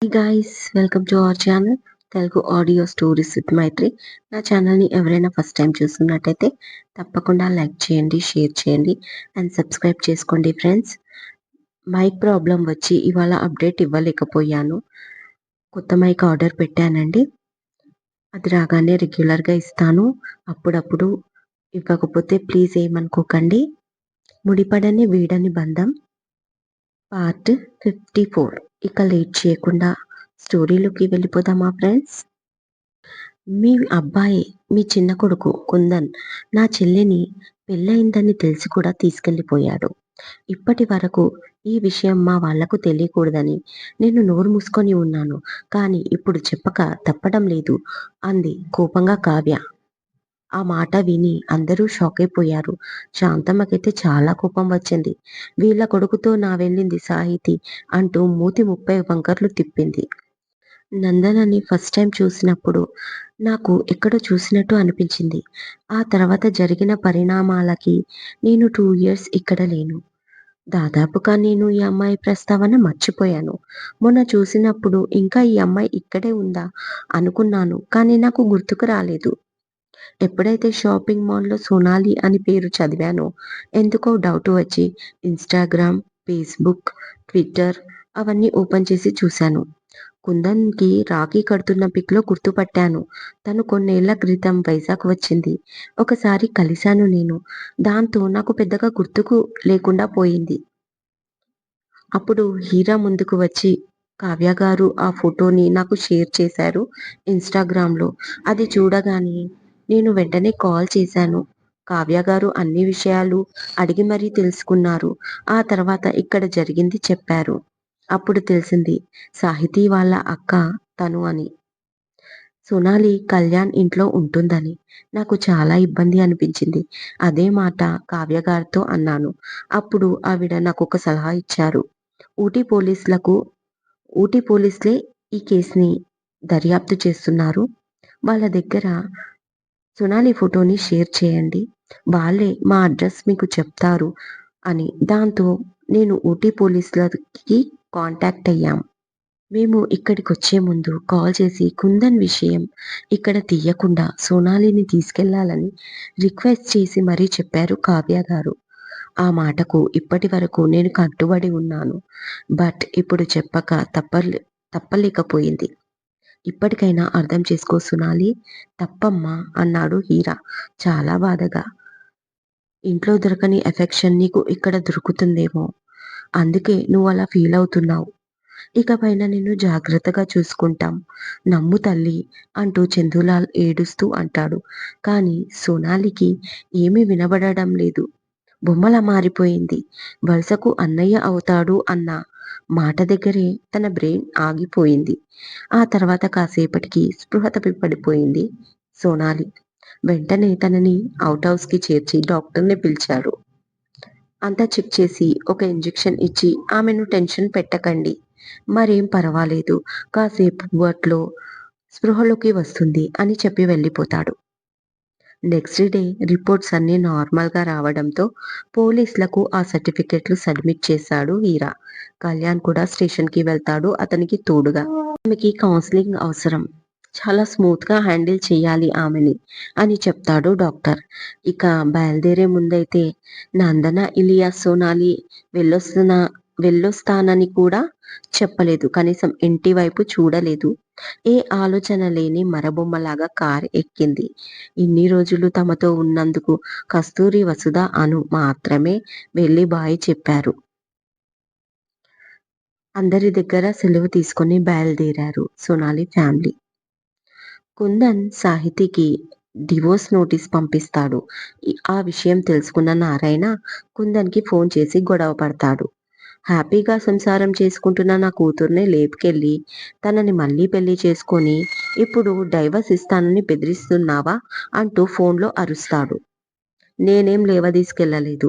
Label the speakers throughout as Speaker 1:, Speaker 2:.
Speaker 1: Hey guys, welcome to our channel Telugu audio stories with Maitri. నా ఛానల్ని ఎవరైనా ఫస్ట్ టైం చూస్తున్నట్టయితే తప్పకుండా లైక్ చేయండి, షేర్ చేయండి అండ్ సబ్స్క్రైబ్ చేసుకోండి ఫ్రెండ్స్. మైక్ ప్రాబ్లం వచ్చి ఇవాళ అప్డేట్ ఇవ్వలేకపోయాను. కొత్త మైక్ ఆర్డర్ పెట్టానండి. అది రాగానే రెగ్యులర్గా ఇస్తాను. అప్పుడప్పుడు ఇవ్వకపోతే ప్లీజ్ ఏమనుకోకండి. ముడిపడని వీడని బంధం పార్ట్ 54. ఇక లేట్ చేయకుండా స్టోరీలోకి వెళ్ళిపోదామా ఫ్రెండ్స్? మీ అబ్బాయి, మీ చిన్న కొడుకు కుందన్ నా చెల్లిని పెళ్ళయిందని తెలిసి కూడా తీసుకెళ్ళిపోయాడు. ఇప్పటి వరకు ఈ విషయం మా వాళ్లకు తెలియకూడదని నేను నోరు మూసుకొని ఉన్నాను. కానీ ఇప్పుడు చెప్పక తప్పడం లేదు అంది కోపంగా కావ్య. ఆ మాట విని అందరూ షాక్ అయిపోయారు. శాంతమ్మకైతే చాలా కోపం వచ్చింది. వీళ్ళ కొడుకుతో నా వెళ్ళింది సాహితి అంటూ మూతి 30 వంకర్లు తిప్పింది. నందనని ఫస్ట్ టైం చూసినప్పుడు నాకు ఎక్కడో చూసినట్టు అనిపించింది. ఆ తర్వాత జరిగిన పరిణామాలకి నేను 2 ఇయర్స్ ఇక్కడ లేను. దాదాపుగా నేను ఈ అమ్మాయి ప్రస్తావన మర్చిపోయాను. మొన్న చూసినప్పుడు ఇంకా ఈ అమ్మాయి ఇక్కడే ఉందా అనుకున్నాను. కానీ నాకు గుర్తుకు రాలేదు. ఎప్పుడైతే షాపింగ్ మాల్‌లో సోనాలి అని పేరు చదివానో ఎందుకో డౌట్ వచ్చి ఇన్‌స్టాగ్రామ్, ఫేస్‌బుక్, ట్విట్టర్ అవన్నీ ఓపెన్ చేసి చూశాను. కుందన్‌కి రాఖీ కడుతున్న పిక్‌లో గుర్తుపట్టాను. తను కొన్నేళ్ల క్రితం వైజాగ్ వచ్చింది. ఒకసారి కలిశాను నేను. దాంతో నాకు పెద్దగా గుర్తుకు లేకుండా పోయింది. అప్పుడు హీరా ముందుకు వచ్చి కావ్య గారు ఆ ఫోటోని నాకు షేర్ చేశారు ఇన్‌స్టాగ్రామ్‌లో. అది చూడగానే నేను వెంటనే కాల్ చేశాను. కావ్య గారు అన్ని విషయాలు అడిగి మరీ తెలుసుకున్నారు. ఆ తర్వాత ఇక్కడ జరిగింది చెప్పారు. అప్పుడు తెలిసింది సాహితీ వాళ్ళ అక్క తను అని. సొనాలి కళ్యాణ్ ఇంట్లో ఉంటుందని. నాకు చాలా ఇబ్బంది అనిపించింది. అదే మాట కావ్య గారితో అన్నాను. అప్పుడు ఆవిడ నాకొక సలహా ఇచ్చారు. ఊటీ పోలీసులకు ఊటీ పోలీసులే ఈ కేస్‌ని దర్యాప్తు చేస్తున్నారు. వాళ్ళ దగ్గర సొనాలి ఫోటోని షేర్ చేయండి. వాళ్ళే మా అడ్రస్ మీకు చెప్తారు అని. దాంతో నేను ఊటీ పోలీసులకి కాంటాక్ట్ అయ్యాం. మేము ఇక్కడికొచ్చే ముందు కాల్ చేసి కుందన్ విషయం ఇక్కడ తీయకుండా సోనాలిని తీసుకెళ్లాలని రిక్వెస్ట్ చేసి మరీ చెప్పారు కావ్య గారు. ఆ మాటకు ఇప్పటి వరకు నేను కట్టుబడి ఉన్నాను. బట్ ఇప్పుడు చెప్పక తప్పలేకపోయింది. ఇప్పటికైనా అర్థం చేసుకో సొనాలి. తప్పమ్మా అన్నాడు హీరా చాలా బాధగా. ఇంట్లో దొరకని ఎఫెక్షన్ నీకు ఇక్కడ దొరుకుతుందేమో. అందుకే నువ్వలా ఫీలవుతున్నావు. ఇకపైన నిన్ను జాగ్రత్తగా చూసుకుంటాం. నమ్ము తల్లీ అంటూ చందూలాల్ ఏడుస్తూ అంటాడు. కానీ సోనాలికి ఏమీ వినబడడం లేదు. బొమ్మలా మారిపోయింది. వలసకు అన్నయ్య అవుతాడు అన్న మాట దగ్గరే తన బ్రెయిన్ ఆగిపోయింది. ఆ తర్వాత కాసేపటికి స్పృహ తప్పి పడిపోయింది సోనాలి. వెంటనే తనని ఔట్ హౌస్‌కి చేర్చి డాక్టర్‌ని పిలిచారు. అంతా చెక్ చేసి ఒక ఇంజెక్షన్ ఇచ్చి ఆమెను టెన్షన్ పెట్టకండి. మరేం పరవాలేదు. కాసేపట్లో స్పృహలోకి వస్తుంది అని చెప్పి వెళ్ళిపోతాడు. నెక్స్ట్ డే రిపోర్ట్స్ అన్నీ నార్మల్‌గా రావడంతో పోలీసులకు ఆ సర్టిఫికెట్లు సబ్మిట్ చేశాడు హీరా. కళ్యాణ్ కూడా స్టేషన్‌కి వెళ్తాడు అతనికి తోడుగా. ఆమెకి కౌన్సెలింగ్ అవసరం. చాలా స్మూత్‌గా హ్యాండిల్ చెయ్యాలి ఆమెని అని చెప్తాడు డాక్టర్. ఇక బయలుదేరే ముందైతే నందన ఇలియాస్ సోనాలి వెళ్ళొస్తున్నా వెళ్ళొస్తానని కూడా చెప్పలేదు. కనీసం ఇంటి వైపు చూడలేదు. ఏ ఆలోచన లేని మరబొమ్మలాగా కారు ఎక్కింది. ఇన్ని రోజులు తమతో ఉన్నందుకు కస్తూరి, వసుధ, అను మాత్రమే వెళ్ళి బాయ్ చెప్పారు. అందరి దగ్గర సెలవు తీసుకొని బయలుదేరారు సొనాలి ఫ్యామిలీ. కుందన్ సాహితికి డివోర్స్ నోటీస్ పంపిస్తాడు. ఆ విషయం తెలుసుకున్న నారాయణ కుందన్‌కి ఫోన్ చేసి గొడవ పడతాడు. హ్యాపీగా సంసారం చేసుకుంటున్న నా కూతుర్నే లేపుకెళ్ళి తనని మళ్ళీ పెళ్లి చేసుకొని ఇప్పుడు డైవర్స్ ఇస్తానని బెదిరిస్తున్నావా అంటూ ఫోన్‌లో అరుస్తాడు. నేనేం లేవదీసుకెళ్ళలేదు.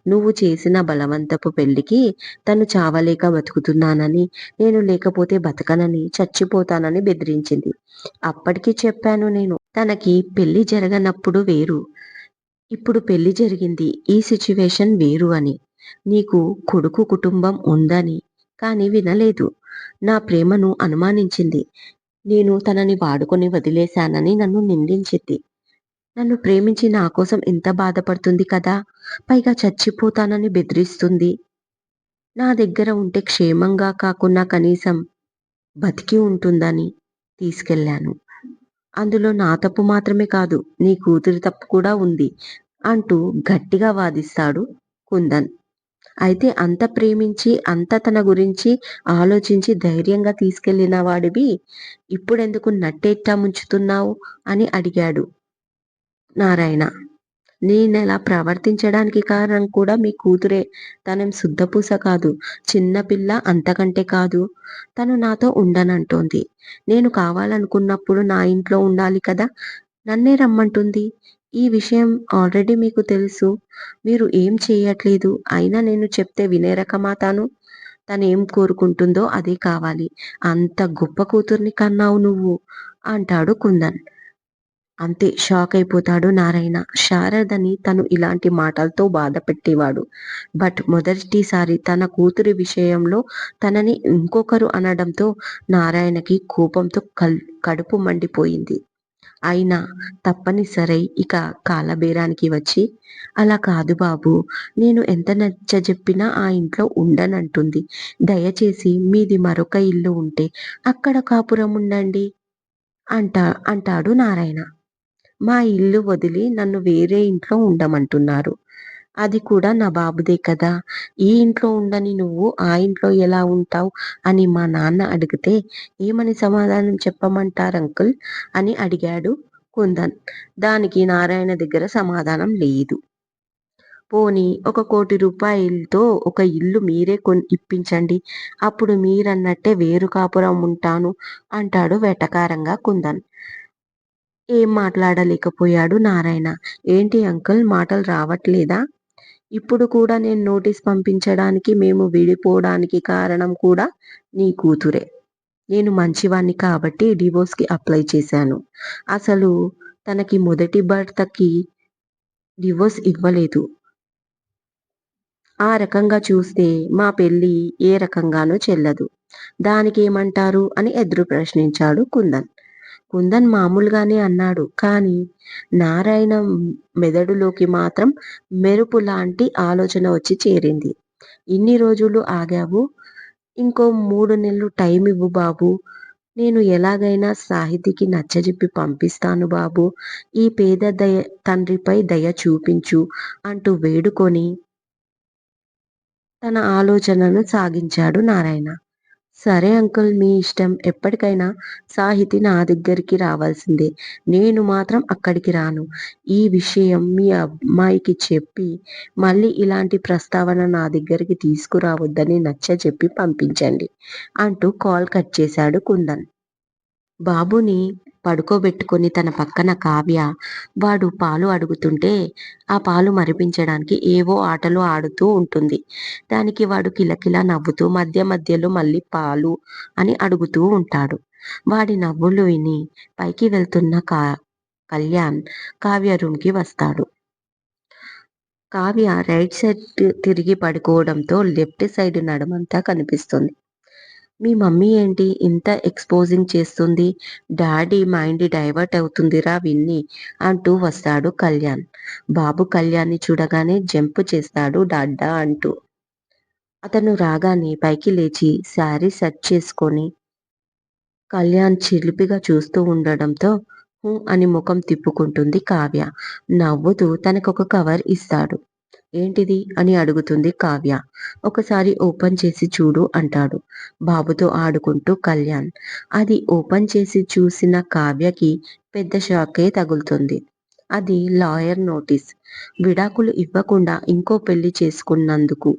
Speaker 1: నువ్వు చేసిన బలవంతపు పెళ్ళికి తను చావలేక బతుకుతున్నానని, నేను లేకపోతే బతకనని, చచ్చిపోతానని బెదిరించింది. అప్పటికి చెప్పాను నేను. తనకి పెళ్లి జరగనప్పుడు వేరు. ఇప్పుడు పెళ్లి జరిగింది. ఈ సిట్యుయేషన్ వేరు అని. నీకు కొడుకు కుటుంబం ఉందని. కానీ వినలేదు. నా ప్రేమను అనుమానించింది. నేను తనని వాడుకొని వదిలేశానని నన్ను నిందించింది. నన్ను ప్రేమించి నా కోసం ఎంత బాధపడుతుంది కదా! పైగా చచ్చిపోతానని బెదిరిస్తుంది. నా దగ్గర ఉంటే క్షేమంగా కాకున్నా కనీసం బతికి ఉంటుందని తీసుకెళ్ళాను. అందులో నా తప్పు మాత్రమే కాదు, నీ కూతురి తప్పు కూడా ఉంది అంటూ గట్టిగా వాదిస్తాడు కుందన్. అయితే అంత ప్రేమించి, అంత తన గురించి ఆలోచించి ధైర్యంగా తీసుకెళ్ళిన వాడివి ఇప్పుడెందుకు నట్టేట్టా ముంచుతున్నావు అని అడిగాడు నారాయణ. నేనలా ప్రవర్తించడానికి కారణం కూడా మీ కూతురే. తనేం శుద్ధపూస కాదు. చిన్నపిల్ల అంతకంటే కాదు. తను నాతో ఉండనంటోంది. నేను కావాలనుకున్నప్పుడు నా ఇంట్లో ఉండాలి కదా! నన్నే రమ్మంటుంది. ఈ విషయం ఆల్రెడీ మీకు తెలుసు. మీరు ఏం చెయ్యట్లేదు. అయినా నేను చెప్తే వినే రకమా తను? తనేం కోరుకుంటుందో అదే కావాలి. అంత గొప్ప కూతుర్ని కన్నావు నువ్వు అంటాడు కుందన్. అంతే షాకయిపోతాడు నారాయణ. శారదని తను ఇలాంటి మాటలతో బాధపెట్టేవాడు. బట్ మొదటిసారి తన కూతురి విషయంలో తనని ఇంకొకరు అనడంతో నారాయణకి కోపంతో కడుపు మండిపోయింది. అయినా తప్పనిసరై ఇక కాలబేరానికి వచ్చి, అలా కాదు బాబూ! నేను ఎంత నచ్చజెప్పినా ఆ ఇంట్లో ఉండనంటుంది. దయచేసి మీది మరొక ఇల్లు ఉంటే అక్కడ కాపురం ఉండండి అంటాడు నారాయణ. మా ఇల్లు వదిలి నన్ను వేరే ఇంట్లో ఉండమంటున్నారు. అది కూడా నా బాబుదే కదా! ఈ ఇంట్లో ఉండని నువ్వు ఆ ఇంట్లో ఎలా ఉంటావు అని మా నాన్న అడిగితే ఏమని సమాధానం చెప్పమంటారంకుల్ అని అడిగాడు కుందన్. దానికి నారాయణ దగ్గర సమాధానం లేదు. పోనీ ఒక 1,00,00,000 రూపాయలతో ఒక ఇల్లు మీరే ఇప్పించండి. అప్పుడు మీరన్నట్టే వేరు కాపురం ఉంటాను అంటాడు వెటకారంగా కుందన్. ఏం మాట్లాడలేకపోయాడు నారాయణ. ఏంటి అంకుల్ మాటలు రావట్లేదా? ఇప్పుడు కూడా నేను నోటీస్ పంపించడానికి, మేము విడిపోవడానికి కారణం కూడా నీ కూతురే. నేను మంచివాణ్ణి కాబట్టి డివోర్స్‌కి అప్లై చేశాను. అసలు తనకి మొదటి భర్తకి డివోర్స్ ఇవ్వలేదు. ఆ రకంగా చూస్తే మా పెళ్లి ఏ రకంగానూ చెల్లదు. దానికేమంటారు అని ఎదురు ప్రశ్నించాడు కుందన్. కుందన్ మామూలుగానే అన్నాడు. కానీ నారాయణ మెదడులోకి మాత్రం మెరుపులాంటి ఆలోచన వచ్చి చేరింది. ఇన్ని రోజులు ఆగావు. ఇంకో 3 నెలలు టైమివ్వు బాబూ! నేను ఎలాగైనా సాహితికి నచ్చజెప్పి పంపిస్తాను బాబూ! ఈ పేద తండ్రిపై దయ చూపించు అంటూ వేడుకొని తన ఆలోచనను సాగించాడు నారాయణ. సరే అంకుల్ మీ ఇష్టం. ఎప్పటికైనా సాహితి నా దగ్గరికి రావాల్సిందే. నేను మాత్రం అక్కడికి రాను. ఈ విషయం మీ అమ్మాయికి చెప్పి మళ్ళీ ఇలాంటి ప్రస్తావన నా దగ్గరికి తీసుకురావద్దని నచ్చజెప్పి పంపించండి అంటూ కాల్ కట్ చేశాడు కుందన్. బాబుని పడుకోబెట్టుకొని తన పక్కన కావ్య వాడు పాలు అడుగుతుంటే ఆ పాలు మరిపించడానికి ఏవో ఆటలు ఆడుతూ ఉంటుంది. దానికి వాడు కిలకిలా నవ్వుతూ మధ్య మధ్యలో మళ్ళీ పాలు అని అడుగుతూ ఉంటాడు. వాడి నవ్వులు విని పైకి వెళ్తున్న కళ్యాణ్ కావ్య రూమ్‌కి వస్తాడు. కావ్య రైట్ సైడ్ తిరిగి పడుకోవడంతో లెఫ్ట్ సైడ్ నడుమంతా కనిపిస్తుంది. మీ మమ్మీ ఏంటి ఇంత ఎక్స్‌పోజింగ్ చేస్తుంది? డాడీ మైండ్ డైవర్ట్ అవుతుందిరా విన్ని అంటూ వస్తాడు కళ్యాణ్. బాబు కళ్యాణ్‌ని చూడగానే జంప్ చేస్తాడు డాడ్డా అంటూ. అతను రాగానే పైకి లేచి శారీ సెట్ చేసుకొని కళ్యాణ్ చిలిపిగా చూస్తూ ఉండడంతో హూ అని ముఖం తిప్పుకుంటుంది కావ్య. నవ్వుతూ తనకొక కవర్ ఇస్తాడు. ఏంటిది అని అడుగుతుంది కావ్య. ఒకసారి ఓపెన్ చేసి చూడు అంటాడు బాబుతో ఆడుకుంటూ కళ్యాణ్. అది ఓపెన్ చేసి చూసిన కావ్యకి పెద్ద షాకే తగులుతుంది. అది లాయర్ నోటీస్. విడాకులు ఇవ్వకుండా ఇంకో పెళ్లి చేసుకున్నందుకు.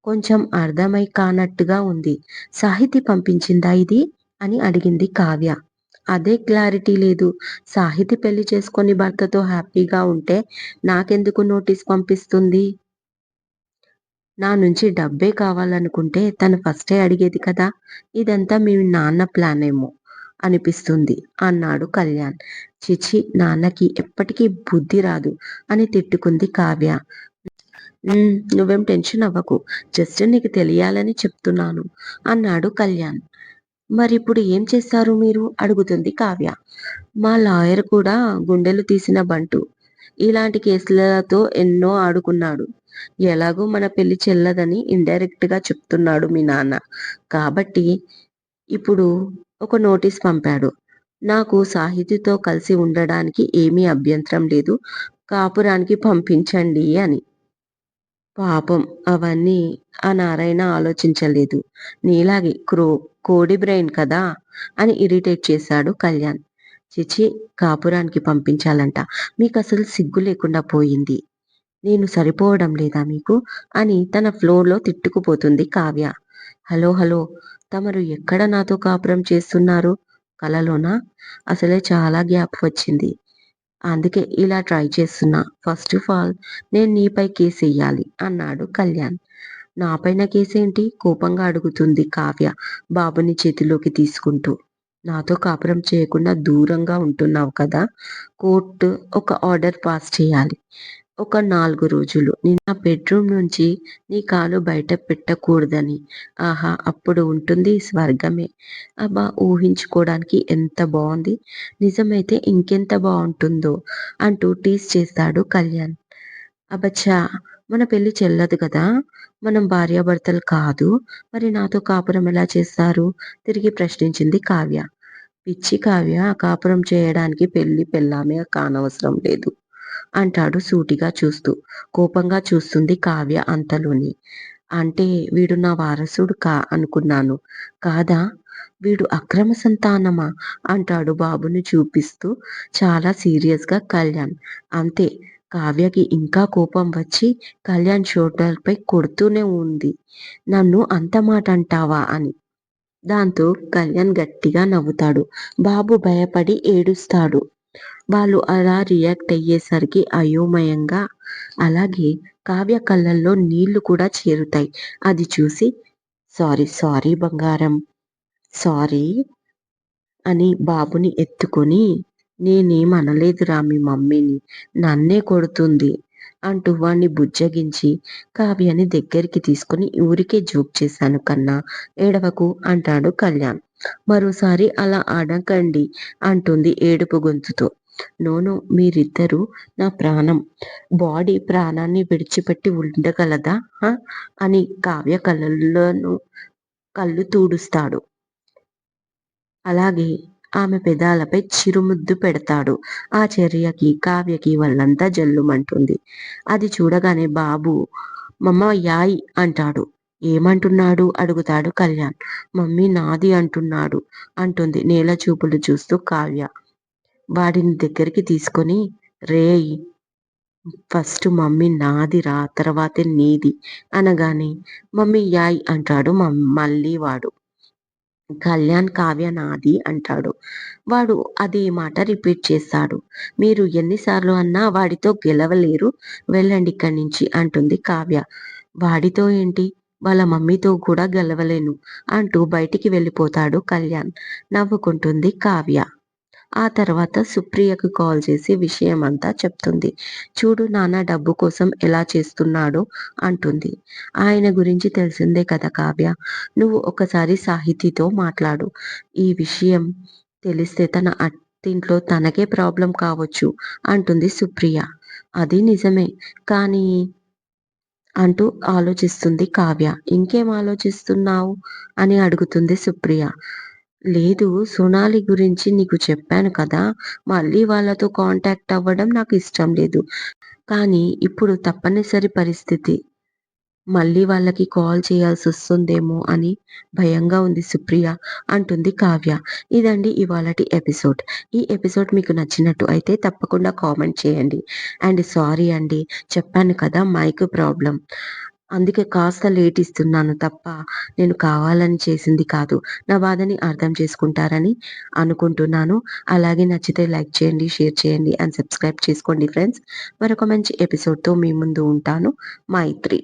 Speaker 1: కొంచెం అర్థమై కానట్టుగా ఉంది. సాహితి పంపించిందా ఇది అని అడిగింది కావ్య. అదే క్లారిటీ లేదు. సాహితి పెళ్లి చేసుకొని భర్తతో హ్యాపీగా ఉంటే నాకెందుకు నోటీస్ పంపిస్తుంది? నా నుంచి డబ్బే కావాలనుకుంటే తను ఫస్టే అడిగేది కదా! ఇదంతా మీ నాన్న ప్లానేమో అనిపిస్తుంది అన్నాడు కళ్యాణ్. ఛీ! నాన్నకి ఎప్పటికీ బుద్ధి రాదు అని తిట్టుకుంది కావ్య. నువ్వేం టెన్షన్ అవ్వకు. జస్ట్ నీకు తెలియాలని చెప్తున్నాను అన్నాడు కళ్యాణ్. మరిప్పుడు ఏం చేస్తారు మీరు? అడుగుతుంది కావ్య. మా లాయర్ కూడా గుండెలు తీసిన బంటు. ఇలాంటి కేసులతో ఎన్నో ఆడుకున్నాడు. ఎలాగో మన పెళ్లి చెల్లదని ఇండైరెక్ట్ గా చెప్తున్నాడు మీ నాన్న. కాబట్టి ఇప్పుడు ఒక నోటీస్ పంపాడు. నాకు సాహితితో కలిసి ఉండడానికి ఏమీ అభ్యంతరం లేదు. కాపురానికి పంపించండి అని. పాపం అవన్నీ ఆ నారాయణ ఆలోచించలేదు. నీలాగే కోడి బ్రెయిన్ కదా అని ఇరిటేట్ చేశాడు కళ్యాణ్. చిచి, కాపురానికి పంపించాలంట. మీకసలు సిగ్గు లేకుండా పోయింది. నేను సరిపోవడం లేదా మీకు? అని తన ఫ్లోర్‌లో తిట్టుకుపోతుంది కావ్య. హలో! హలో! తమరు ఎక్కడ నాతో కాపురం చేస్తున్నారు? కలలోనా? అసలే చాలా గ్యాప్ వచ్చింది. అందుకే ఇలా ట్రై చేస్తున్నా. ఫస్ట్ ఆఫ్ ఆల్ నేను నీపై కేసెయ్యాలి అన్నాడు కళ్యాణ్. నాపైన కేసేంటి? కోపంగా అడుగుతుంది కావ్య బాబుని చేతిలోకి తీసుకుంటూ. నాతో కాపురం చేయకుండా దూరంగా ఉంటున్నావు కదా! కోర్టు ఒక ఆర్డర్ పాస్ చేయాలి. ఒక 4 రోజులు నా బెడ్‌రూమ్ నుంచి నీ కాలు బయట పెట్టకూడదని. ఆహా! అప్పుడు ఉంటుంది స్వర్గమే. అబ్బా! ఊహించుకోడానికి ఎంత బావుంది. నిజమైతే ఇంకెంత బావుంటుందో అంటూ టీజ్ చేస్తాడు కళ్యాణ్. అబ్బచ్చా! మన పెళ్లి చెల్లదు కదా! మనం భార్యాభర్తలు కాదు. మరి నాతో కాపురం ఎలా చేస్తారు? తిరిగి ప్రశ్నించింది కావ్య. పిచ్చి కావ్య, కాపురం చేయడానికి పెళ్లి పెళ్ళామే కానవసరం లేదు అంటాడు సూటిగా చూస్తూ. కోపంగా చూస్తుంది కావ్య అంతలోని. అంటే వీడు నా వారసుడు అనుకున్నాను. కాదా? వీడు అక్రమ సంతానమా? అంటాడు బాబుని చూపిస్తూ చాలా సీరియస్‌గా కళ్యాణ్. అంతే. కావ్యకి ఇంకా కోపం వచ్చి కళ్యాణ్ షోల్డర్‌పై కొడుతూనే ఉంది. నన్ను అంత మాట అంటావా అని. దాంతో కళ్యాణ్ గట్టిగా నవ్వుతాడు. బాబు భయపడి ఏడుస్తాడు. వాళ్ళు అలా రియాక్ట్ అయ్యేసరికి అయోమయంగా అలాగే కావ్య కళ్ళల్లో నీళ్లు కూడా చేరుతాయి. అది చూసి సారీ సారీ బంగారం. సారీ అని బాబుని ఎత్తుకొని నేనేమనలేదురా మీ మమ్మీని. నన్నే కొడుతుంది అంటూ వాణ్ణి బుజ్జగించి కావ్యని దగ్గరికి తీసుకొని ఊరికే జోక్ చేశాను కన్నా ఏడవకు అంటాడు కళ్యాణ్. మరోసారి అలా అనకండి అంటుంది ఏడుపు గొంతుతో. నో మీరిద్దరూ నా ప్రాణం. బాడీ ప్రాణాన్ని విడిచిపెట్టి ఉండగలదా? అని కావ్య కళ్ళు తుడుస్తాడు. అలాగే ఆమె పెదాలపై చిరుముద్దు పెడతాడు. ఆ చర్యకి కావ్యకి ఒళ్ళంతా జల్లుమంటుంది. అది చూడగానే బాబు మమ్మ యాయ్ అంటాడు. ఏమంటున్నాడు? అడుగుతాడు కళ్యాణ్. మమ్మీ నాది అంటున్నాడు అంటుంది నేల చూపులు చూస్తూ కావ్య. వాడిని దగ్గరికి తీసుకొని రేయ్! ఫస్ట్ మమ్మీ నాదిరా తర్వాతే నీది అనగానే మమ్మీ యాయ్ అంటాడు మళ్ళీ వాడు. కళ్యాణ్ కావ్య నాది అంటాడు. వాడు అదే మాట రిపీట్ చేస్తాడు. మీరు ఎన్నిసార్లు అన్నా వాడితో గెలవలేరు. వెళ్ళండి ఇక్కడి నుంచి అంటుంది కావ్య. వాడితో ఏంటి? వాళ్ళ మమ్మీతో కూడా గెలవలేను అంటూ బయటికి వెళ్ళిపోతాడు కళ్యాణ్. నవ్వుకుంటుంది కావ్య. ఆ తర్వాత సుప్రియకు కాల్ చేసి విషయమంతా చెప్తుంది. చూడు నాన్న డబ్బు కోసం ఎలా చేస్తున్నాడో అంటుంది. ఆయన గురించి తెలిసిందే కదా కావ్య. నువ్వు ఒకసారి సాహితితో మాట్లాడు. ఈ విషయం తెలిస్తే తన అత్తింట్లో తనకే ప్రాబ్లం కావచ్చు అంటుంది సుప్రియ. అది నిజమే. కానీ అంటూ ఆలోచిస్తుంది కావ్య. ఇంకేం ఆలోచిస్తున్నావు? అని అడుగుతుంది సుప్రియ. లేదు సొనాలి గురించి నీకు చెప్పాను కదా! మళ్ళీ వాళ్ళతో కాంటాక్ట్ అవ్వడం నాకు ఇష్టం లేదు. కానీ ఇప్పుడు తప్పనిసరి పరిస్థితి. మళ్ళీ వాళ్ళకి కాల్ చేయాల్సొస్తుందేమో అని భయంగా ఉంది సుప్రియ అంటుంది కావ్య. ఇదండి ఇవాళటి ఎపిసోడ్. ఈ ఎపిసోడ్ మీకు నచ్చినట్టు అయితే తప్పకుండా కామెంట్ చేయండి. అండ్ సారీ అండి. చెప్పాను కదా మైక్ ప్రాబ్లమ్. అందుకే కాస్త లేట్ ఇస్తున్నాను తప్ప నేను కావాలని చేసింది కాదు. నా బాధని అర్థం చేసుకుంటారని అనుకుంటున్నాను. అలాగే నచ్చితే లైక్ చేయండి, షేర్ చేయండి అండ్ సబ్స్క్రైబ్ చేసుకోండి ఫ్రెండ్స్. మరొక మంచి ఎపిసోడ్‌తో మీ ముందు ఉంటాను. మైత్రి.